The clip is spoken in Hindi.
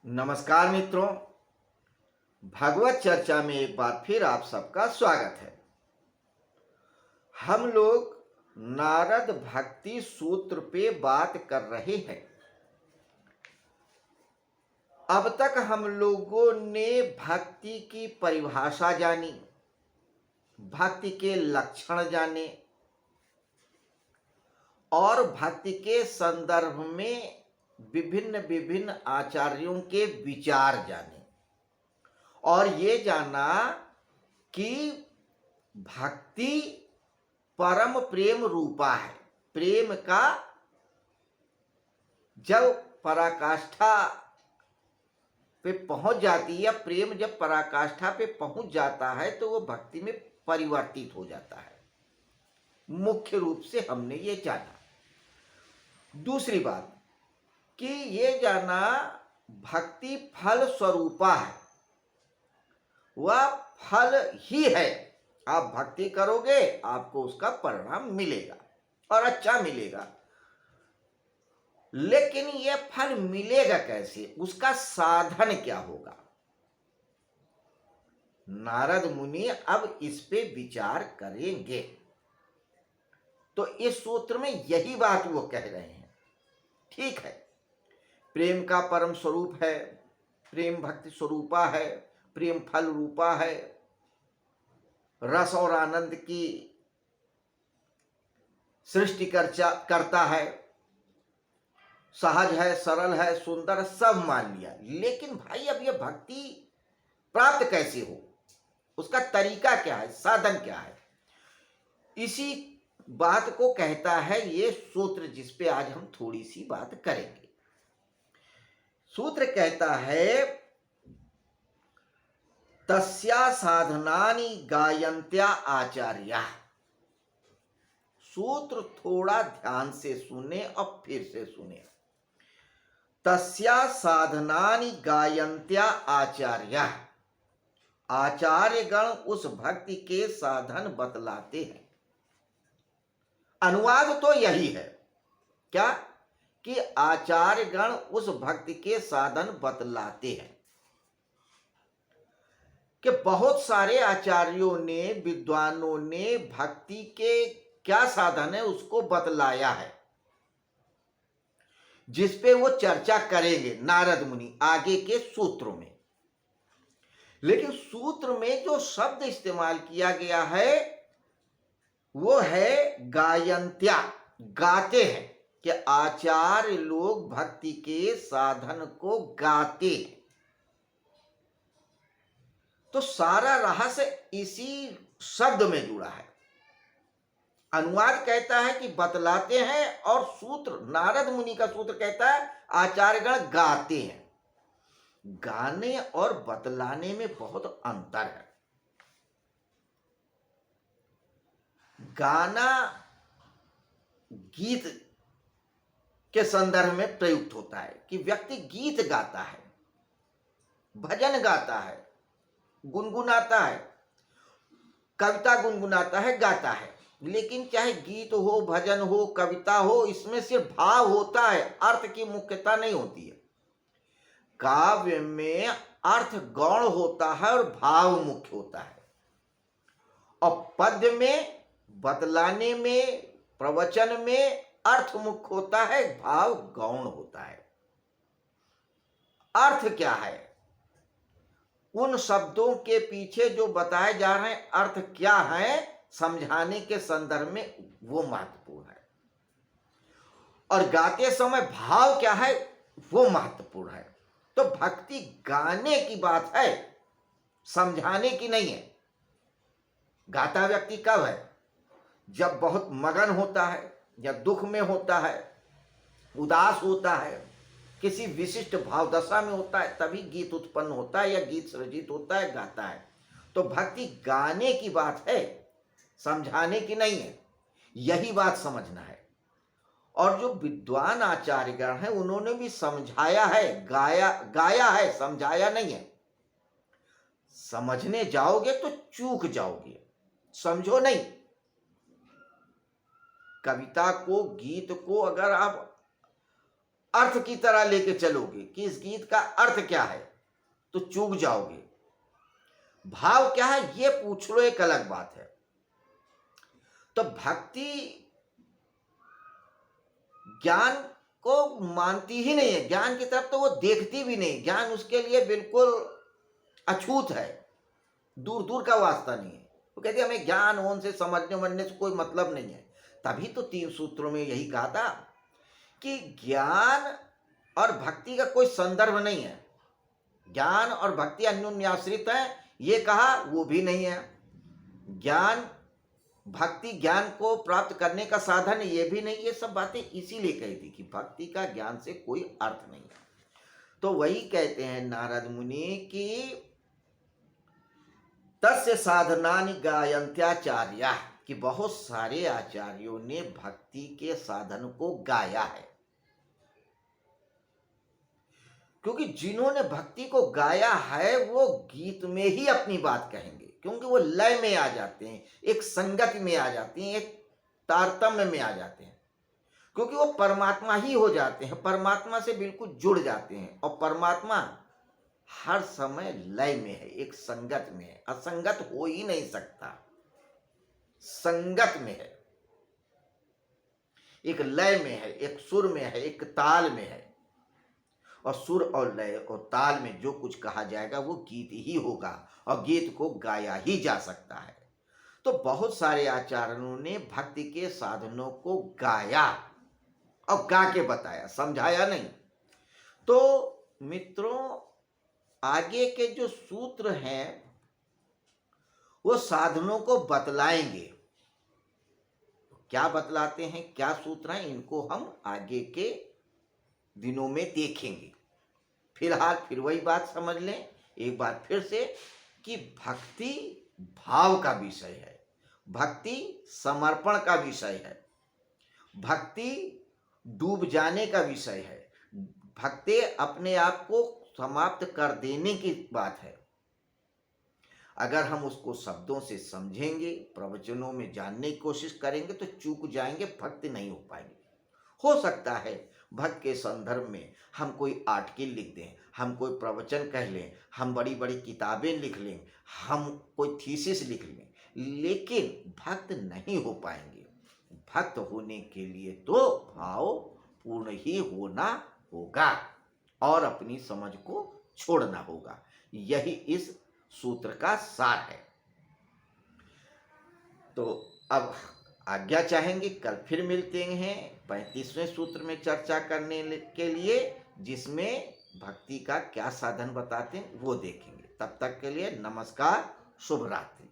नमस्कार मित्रों, भगवत चर्चा में एक बार फिर आप सबका स्वागत है। हम लोग नारद भक्ति सूत्र पे बात कर रहे हैं। अब तक हम लोगों ने भक्ति की परिभाषा जानी, भक्ति के लक्षण जाने और भक्ति के संदर्भ में विभिन्न विभिन्न आचार्यों के विचार जाने और ये जाना कि भक्ति परम प्रेम रूपा है। प्रेम का जब पराकाष्ठा पे पहुंच जाती है, प्रेम जब पराकाष्ठा पे पहुंच जाता है तो वो भक्ति में परिवर्तित हो जाता है। मुख्य रूप से हमने ये जाना। दूसरी बात कि ये जाना भक्ति फल स्वरूपा है, वह फल ही है। आप भक्ति करोगे आपको उसका परिणाम मिलेगा और अच्छा मिलेगा, लेकिन यह फल मिलेगा कैसे, उसका साधन क्या होगा। नारद मुनि अब इस पे विचार करेंगे। तो इस सूत्र में यही बात वो कह रहे हैं। ठीक है, प्रेम का परम स्वरूप है, प्रेम भक्ति स्वरूपा है, प्रेम फल रूपा है, रस और आनंद की सृष्टि करता है, सहज है, सरल है, सुंदर, सब मान लिया। लेकिन भाई अब यह भक्ति प्राप्त कैसे हो, उसका तरीका क्या है, साधन क्या है, इसी बात को कहता है ये सूत्र, जिस पे आज हम थोड़ी सी बात करेंगे। सूत्र कहता है तस्या साधनानि गायन्त्या आचार्या। सूत्र थोड़ा ध्यान से सुने और फिर से सुने। तस्या साधनानि गायन्त्या आचार्या। आचार्यगण उस भक्ति के साधन बतलाते हैं। अनुवाद तो यही है क्या कि आचार्यगण उस भक्ति के साधन बतलाते हैं। कि बहुत सारे आचार्यों ने, विद्वानों ने भक्ति के क्या साधन है उसको बतलाया है, जिस पे वो चर्चा करेंगे नारद मुनि आगे के सूत्रों में। लेकिन सूत्र में जो शब्द इस्तेमाल किया गया है वो है गायन्त्या, गाते हैं। कि आचार्य लोग भक्ति के साधन को गाते हैं। तो सारा रहस्य इसी शब्द में जुड़ा है। अनुवाद कहता है कि बतलाते हैं और सूत्र, नारद मुनि का सूत्र कहता है आचार्यगण गाते हैं। गाने और बतलाने में बहुत अंतर है। गाना गीत के संदर्भ में प्रयुक्त होता है कि व्यक्ति गीत गाता है, भजन गाता है, गुनगुनाता है, कविता गुनगुनाता है, गाता है। लेकिन चाहे गीत हो, भजन हो, कविता हो, इसमें सिर्फ भाव होता है, अर्थ की मुख्यता नहीं होती है। काव्य में अर्थ गौण होता है और भाव मुख्य होता है। और पद्य में, बतलाने में, प्रवचन में अर्थ मुख्य होता है, भाव गौण होता है। अर्थ क्या है, उन शब्दों के पीछे जो बताए जा रहे हैं अर्थ क्या है, समझाने के संदर्भ में वो महत्वपूर्ण है। और गाते समय भाव क्या है वो महत्वपूर्ण है। तो भक्ति गाने की बात है, समझाने की नहीं है। गाता व्यक्ति कब है, जब बहुत मगन होता है, या दुख में होता है, उदास होता है, किसी विशिष्ट भाव दशा में होता है, तभी गीत उत्पन्न होता है या गीत सृजित होता है, गाता है। तो भक्ति गाने की बात है, समझाने की नहीं है। यही बात समझना है। और जो विद्वान आचार्यगण हैं उन्होंने भी समझाया है, गाया है, समझाया नहीं है। समझने जाओगे तो चूक जाओगे, समझो नहीं। कविता को, गीत को अगर आप अर्थ की तरह लेके चलोगे कि इस गीत का अर्थ क्या है, तो चूक जाओगे। भाव क्या है ये पूछ लो, एक अलग बात है। तो भक्ति ज्ञान को मानती ही नहीं है, ज्ञान की तरफ तो वो देखती भी नहीं, ज्ञान उसके लिए बिल्कुल अछूत है, दूर दूर का वास्ता नहीं है। वो कहती है हमें ज्ञान होने से, समझने वमझने से कोई मतलब नहीं है। तभी तो 3 सूत्रों में यही कहा था कि ज्ञान और भक्ति का कोई संदर्भ नहीं है, ज्ञान और भक्ति अन्योन्याश्रित है ये कहा, वो भी नहीं है। ज्ञान भक्ति ज्ञान को प्राप्त करने का साधन है ये भी नहीं। ये सब बातें इसीलिए कही थी कि भक्ति का ज्ञान से कोई अर्थ नहीं है। तो वही कहते हैं नारद मुनि कि तस्य साधनानि गायन्त्याचार्या, कि बहुत सारे आचार्यों ने भक्ति के साधन को गाया है। क्योंकि जिन्होंने भक्ति को गाया है वो गीत में ही अपनी बात कहेंगे, क्योंकि वो लय में आ जाते हैं, एक संगति में आ जाते हैं, एक तारतम्य में आ जाते हैं, क्योंकि वो परमात्मा ही हो जाते हैं, परमात्मा से बिल्कुल जुड़ जाते हैं। और परमात्मा हर समय लय में है, एक संगत में है, असंगत हो ही नहीं सकता, संगत में है, एक लय में है, एक सुर में है, एक ताल में है। और सुर और लय और ताल में जो कुछ कहा जाएगा वो गीत ही होगा, और गीत को गाया ही जा सकता है। तो बहुत सारे आचार्यों ने भक्ति के साधनों को गाया और गा के बताया, समझाया नहीं। तो मित्रों आगे के जो सूत्र हैं वो साधनों को बतलाएंगे। क्या बतलाते हैं, क्या सूत्र हैं, इनको हम आगे के दिनों में देखेंगे। फिलहाल फिर वही बात समझ लें एक बार फिर से कि भक्ति भाव का विषय है, भक्ति समर्पण का विषय है, भक्ति डूब जाने का विषय है, भक्ति अपने आप को समाप्त कर देने की बात है। अगर हम उसको शब्दों से समझेंगे, प्रवचनों में जानने की कोशिश करेंगे तो चूक जाएंगे, भक्ति नहीं हो पाएंगे। हो सकता है भक्त के संदर्भ में हम कोई आर्टिकल लिख दें, हम कोई प्रवचन कह लें, हम बड़ी बड़ी किताबें लिख लें, हम कोई थीसिस लिख लें, लेकिन भक्त नहीं हो पाएंगे। भक्त होने के लिए तो भाव पूर्ण ही होना होगा और अपनी समझ को छोड़ना होगा। यही इस सूत्र का सार है। तो अब आज्ञा चाहेंगे, कल फिर मिलते हैं 35वें सूत्र में चर्चा करने के लिए, जिसमें भक्ति का क्या साधन बताते हैं वो देखेंगे। तब तक के लिए नमस्कार, शुभ रात्रि।